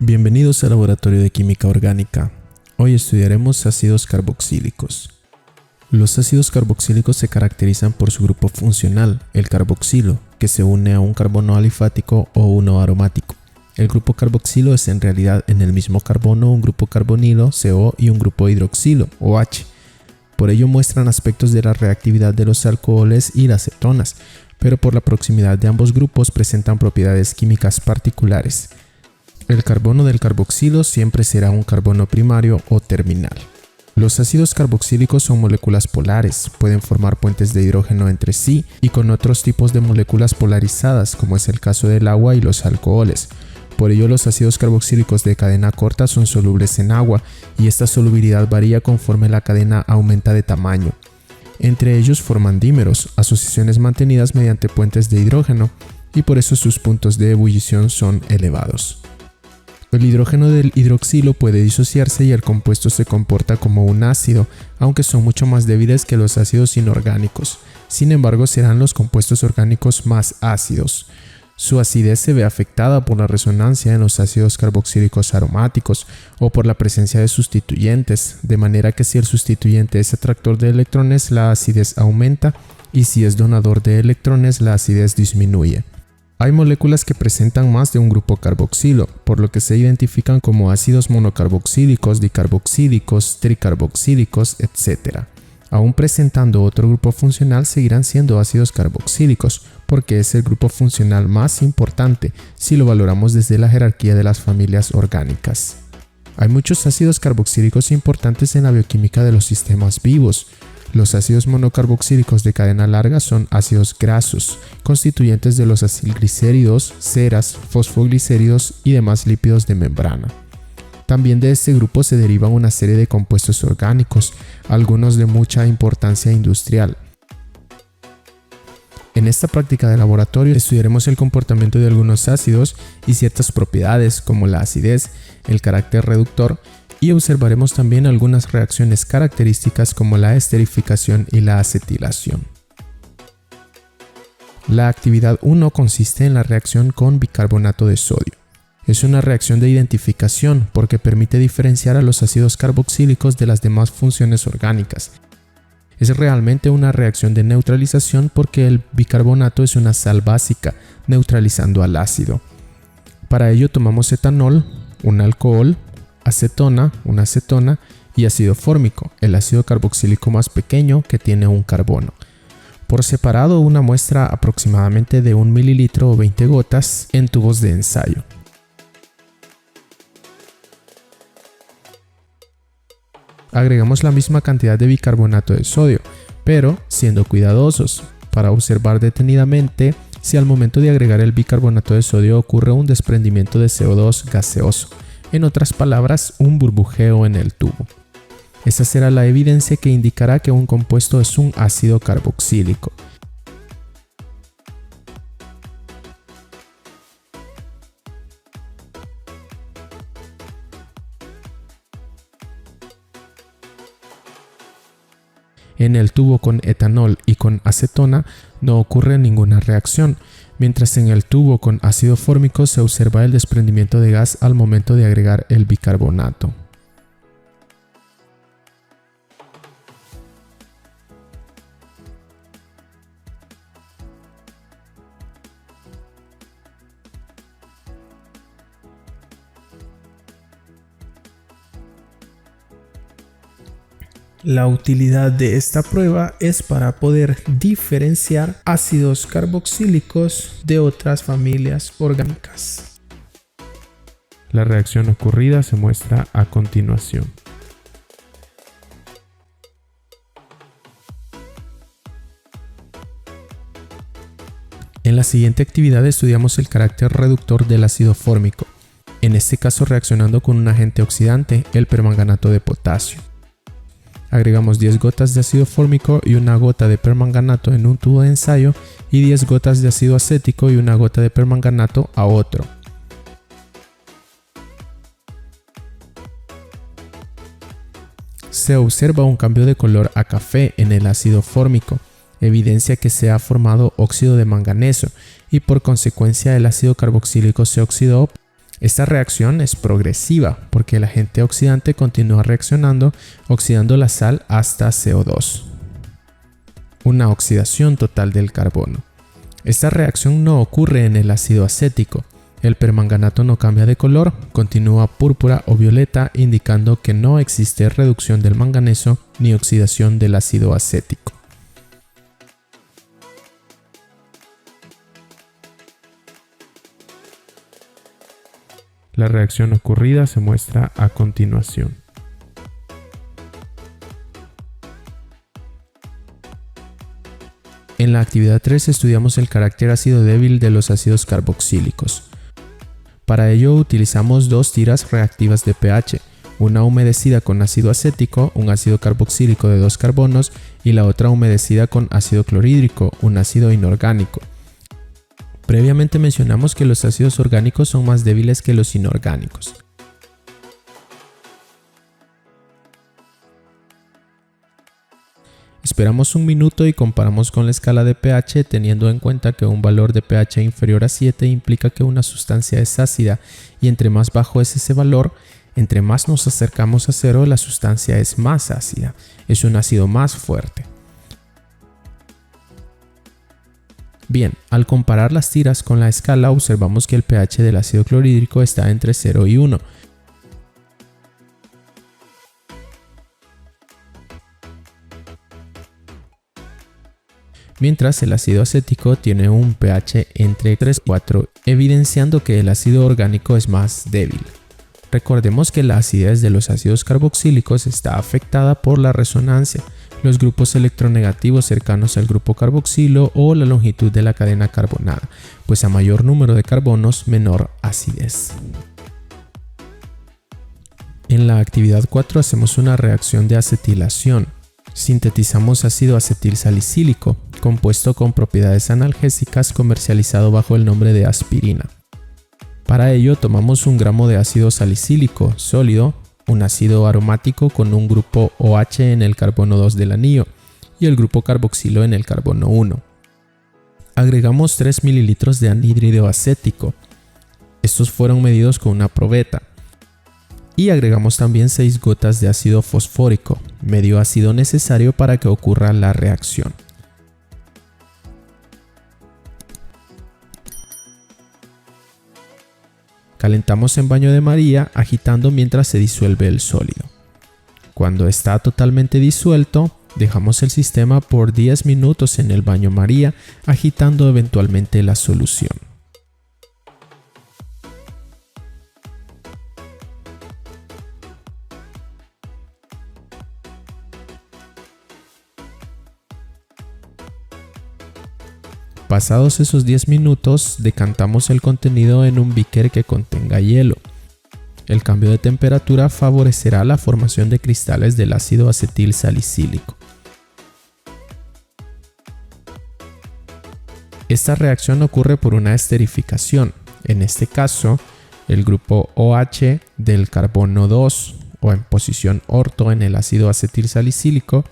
Bienvenidos al Laboratorio de Química Orgánica. Hoy estudiaremos ácidos carboxílicos. Los ácidos carboxílicos se caracterizan por su grupo funcional, el carboxilo, que se une a un carbono alifático o uno aromático. El grupo carboxilo es en realidad en el mismo carbono un grupo carbonilo, CO, y un grupo hidroxilo, OH. Por ello muestran aspectos de la reactividad de los alcoholes y las cetonas, pero por la proximidad de ambos grupos presentan propiedades químicas particulares. El carbono del carboxilo siempre será un carbono primario o terminal. Los ácidos carboxílicos son moléculas polares, pueden formar puentes de hidrógeno entre sí y con otros tipos de moléculas polarizadas, como es el caso del agua y los alcoholes. Por ello, los ácidos carboxílicos de cadena corta son solubles en agua y esta solubilidad varía conforme la cadena aumenta de tamaño. Entre ellos forman dímeros, asociaciones mantenidas mediante puentes de hidrógeno, y por eso sus puntos de ebullición son elevados. El hidrógeno del hidroxilo puede disociarse y el compuesto se comporta como un ácido, aunque son mucho más débiles que los ácidos inorgánicos. Sin embargo, serán los compuestos orgánicos más ácidos. Su acidez se ve afectada por la resonancia en los ácidos carboxílicos aromáticos o por la presencia de sustituyentes, de manera que si el sustituyente es atractor de electrones, la acidez aumenta, y si es donador de electrones, la acidez disminuye. Hay moléculas que presentan más de un grupo carboxilo, por lo que se identifican como ácidos monocarboxílicos, dicarboxílicos, tricarboxílicos, etc. Aún presentando otro grupo funcional, seguirán siendo ácidos carboxílicos, porque es el grupo funcional más importante si lo valoramos desde la jerarquía de las familias orgánicas. Hay muchos ácidos carboxílicos importantes en la bioquímica de los sistemas vivos. Los ácidos monocarboxílicos de cadena larga son ácidos grasos, constituyentes de los acilglicéridos, ceras, fosfoglicéridos y demás lípidos de membrana. También de este grupo se derivan una serie de compuestos orgánicos, algunos de mucha importancia industrial. En esta práctica de laboratorio estudiaremos el comportamiento de algunos ácidos y ciertas propiedades como la acidez, el carácter reductor, y observaremos también algunas reacciones características como la esterificación y la acetilación. La actividad 1 consiste en la reacción con bicarbonato de sodio. Es una reacción de identificación porque permite diferenciar a los ácidos carboxílicos de las demás funciones orgánicas. Es realmente una reacción de neutralización porque el bicarbonato es una sal básica, neutralizando al ácido. Para ello tomamos etanol, un alcohol, acetona, una acetona, y ácido fórmico, el ácido carboxílico más pequeño que tiene un carbono. Por separado, una muestra aproximadamente de 1 mililitro o 20 gotas en tubos de ensayo. Agregamos la misma cantidad de bicarbonato de sodio, pero siendo cuidadosos para observar detenidamente si al momento de agregar el bicarbonato de sodio ocurre un desprendimiento de CO2 gaseoso. En otras palabras, un burbujeo en el tubo. Esa será la evidencia que indicará que un compuesto es un ácido carboxílico. En el tubo con etanol y con acetona no ocurre ninguna reacción, mientras en el tubo con ácido fórmico se observa el desprendimiento de gas al momento de agregar el bicarbonato. La utilidad de esta prueba es para poder diferenciar ácidos carboxílicos de otras familias orgánicas. La reacción ocurrida se muestra a continuación. En la siguiente actividad estudiamos el carácter reductor del ácido fórmico, en este caso reaccionando con un agente oxidante, el permanganato de potasio. Agregamos 10 gotas de ácido fórmico y una gota de permanganato en un tubo de ensayo y 10 gotas de ácido acético y una gota de permanganato a otro. Se observa un cambio de color a café en el ácido fórmico, evidencia que se ha formado óxido de manganeso y por consecuencia el ácido carboxílico se oxidó Esta reacción es progresiva porque el agente oxidante continúa reaccionando, oxidando la sal hasta CO2. Una oxidación total del carbono. Esta reacción no ocurre en el ácido acético. El permanganato no cambia de color, continúa púrpura o violeta, indicando que no existe reducción del manganeso ni oxidación del ácido acético. La reacción ocurrida se muestra a continuación. En la actividad 3 estudiamos el carácter ácido débil de los ácidos carboxílicos. Para ello utilizamos dos tiras reactivas de pH, una humedecida con ácido acético, un ácido carboxílico de 2 carbonos, y la otra humedecida con ácido clorhídrico, un ácido inorgánico. Previamente mencionamos que los ácidos orgánicos son más débiles que los inorgánicos. Esperamos un minuto y comparamos con la escala de pH, teniendo en cuenta que un valor de pH inferior a 7 implica que una sustancia es ácida, y entre más bajo es ese valor, entre más nos acercamos a cero, la sustancia es más ácida, es un ácido más fuerte. Bien, al comparar las tiras con la escala observamos que el pH del ácido clorhídrico está entre 0 y 1. Mientras el ácido acético tiene un pH entre 3 y 4, evidenciando que el ácido orgánico es más débil. Recordemos que la acidez de los ácidos carboxílicos está afectada por la resonancia, los grupos electronegativos cercanos al grupo carboxilo o la longitud de la cadena carbonada, pues a mayor número de carbonos, menor acidez. En la actividad 4 hacemos una reacción de acetilación. Sintetizamos ácido acetilsalicílico, compuesto con propiedades analgésicas, comercializado bajo el nombre de aspirina. Para ello tomamos 1 gramo de ácido salicílico sólido, un ácido aromático con un grupo OH en el carbono 2 del anillo y el grupo carboxilo en el carbono 1. Agregamos 3 ml de anhídrido acético. Estos fueron medidos con una probeta. Y agregamos también 6 gotas de ácido fosfórico, medio ácido necesario para que ocurra la reacción. Calentamos en baño de María agitando mientras se disuelve el sólido. Cuando está totalmente disuelto, dejamos el sistema por 10 minutos en el baño María agitando eventualmente la solución. Pasados esos 10 minutos, decantamos el contenido en un beaker que contenga hielo. El cambio de temperatura favorecerá la formación de cristales del ácido acetilsalicílico. Esta reacción ocurre por una esterificación. En este caso, el grupo OH del carbono 2 o en posición orto en el ácido acetilsalicílico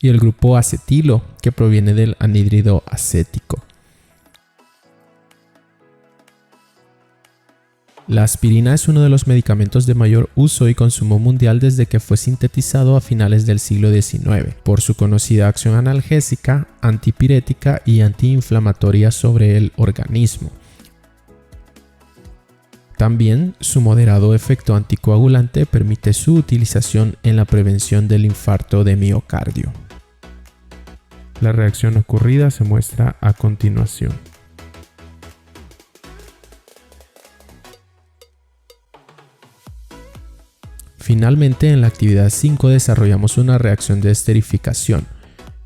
y el grupo acetilo que proviene del anhídrido acético. La aspirina es uno de los medicamentos de mayor uso y consumo mundial desde que fue sintetizado a finales del siglo XIX, por su conocida acción analgésica, antipirética y antiinflamatoria sobre el organismo. También su moderado efecto anticoagulante permite su utilización en la prevención del infarto de miocardio. La reacción ocurrida se muestra a continuación. Finalmente, en la actividad 5 desarrollamos una reacción de esterificación.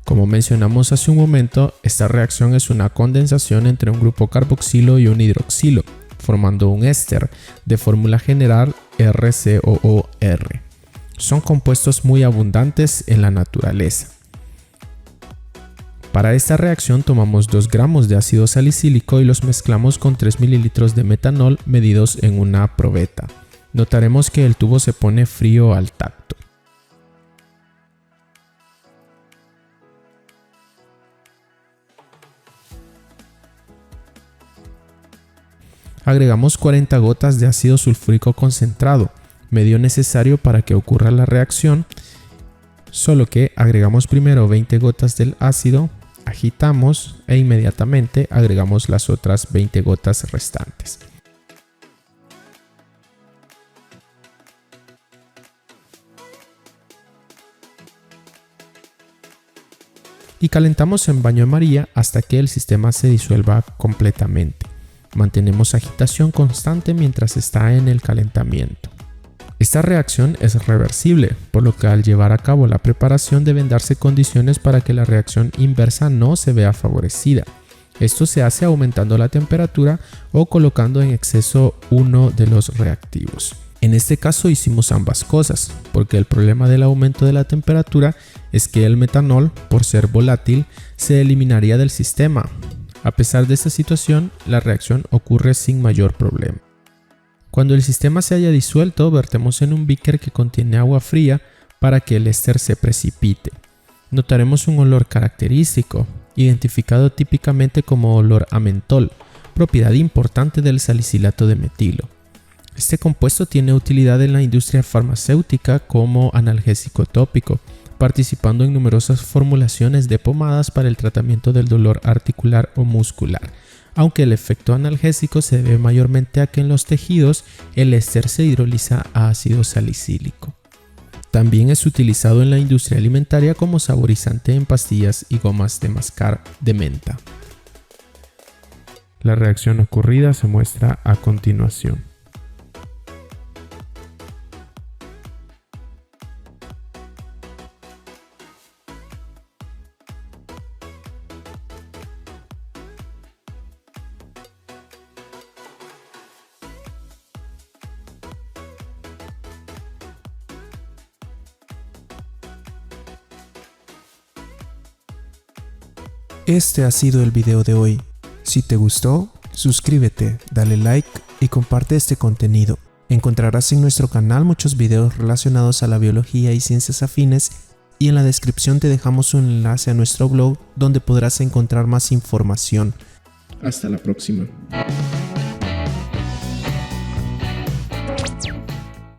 Como mencionamos hace un momento, esta reacción es una condensación entre un grupo carboxilo y un hidroxilo, formando un éster de fórmula general RCOOR. Son compuestos muy abundantes en la naturaleza. Para esta reacción tomamos 2 gramos de ácido salicílico y los mezclamos con 3 ml de metanol medidos en una probeta. Notaremos que el tubo se pone frío al tacto. Agregamos 40 gotas de ácido sulfúrico concentrado, medio necesario para que ocurra la reacción, solo que agregamos primero 20 gotas del ácido, agitamos e inmediatamente agregamos las otras 20 gotas restantes. Y calentamos en baño de María hasta que el sistema se disuelva completamente. Mantenemos agitación constante mientras está en el calentamiento. Esta reacción es reversible, por lo que al llevar a cabo la preparación deben darse condiciones para que la reacción inversa no se vea favorecida. Esto se hace aumentando la temperatura o colocando en exceso uno de los reactivos. En este caso hicimos ambas cosas, porque el problema del aumento de la temperatura es que el metanol, por ser volátil, se eliminaría del sistema. A pesar de esta situación, la reacción ocurre sin mayor problema. Cuando el sistema se haya disuelto, vertemos en un beaker que contiene agua fría para que el éster se precipite. Notaremos un olor característico, identificado típicamente como olor a mentol, propiedad importante del salicilato de metilo. Este compuesto tiene utilidad en la industria farmacéutica como analgésico tópico, participando en numerosas formulaciones de pomadas para el tratamiento del dolor articular o muscular, aunque el efecto analgésico se debe mayormente a que en los tejidos el éster se hidroliza a ácido salicílico. También es utilizado en la industria alimentaria como saborizante en pastillas y gomas de mascar de menta. La reacción ocurrida se muestra a continuación. Este ha sido el video de hoy. Si te gustó, suscríbete, dale like y comparte este contenido. Encontrarás en nuestro canal muchos videos relacionados a la biología y ciencias afines y en la descripción te dejamos un enlace a nuestro blog donde podrás encontrar más información. Hasta la próxima.